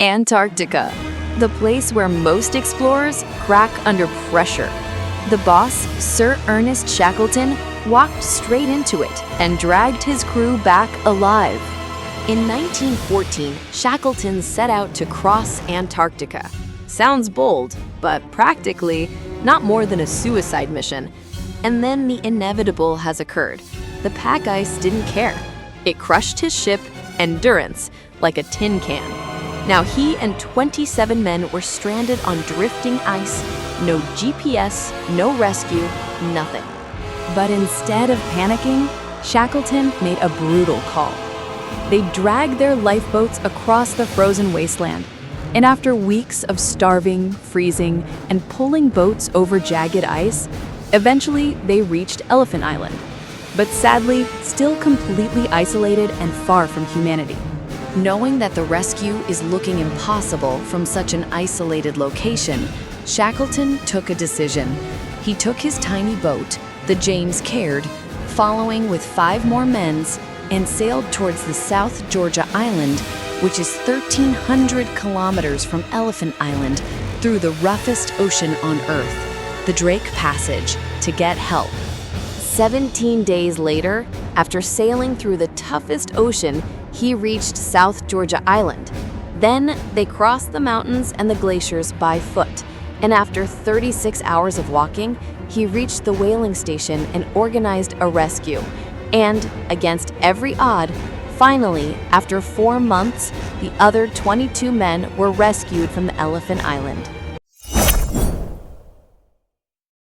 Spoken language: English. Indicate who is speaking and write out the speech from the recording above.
Speaker 1: Antarctica, the place where most explorers crack under pressure. The boss, Sir Ernest Shackleton, walked straight into it and dragged his crew back alive. In 1914, Shackleton set out to cross Antarctica. Sounds bold, but practically not more than a suicide mission. And then the inevitable has occurred. The pack ice didn't care. It crushed his ship, Endurance, like a tin can. Now he and 27 men were stranded on drifting ice, no GPS, no rescue, nothing. But instead of panicking, Shackleton made a brutal call. They dragged their lifeboats across the frozen wasteland, and after weeks of starving, freezing, and pulling boats over jagged ice, eventually they reached Elephant Island, but sadly, still completely isolated and far from humanity. Knowing that the rescue is looking impossible from such an isolated location, Shackleton took a decision. He took his tiny boat, the James Caird, following with 5 more men, and sailed towards the South Georgia Island, which is 1,300 kilometers from Elephant Island, through the roughest ocean on Earth, the Drake Passage, to get help. 17 days later, after sailing through the toughest ocean, he reached South Georgia Island. Then they crossed the mountains and the glaciers by foot, and after 36 hours of walking, he reached the whaling station and organized a rescue. And, against every odd, finally, after 4 months, the other 22 men were rescued from the Elephant Island.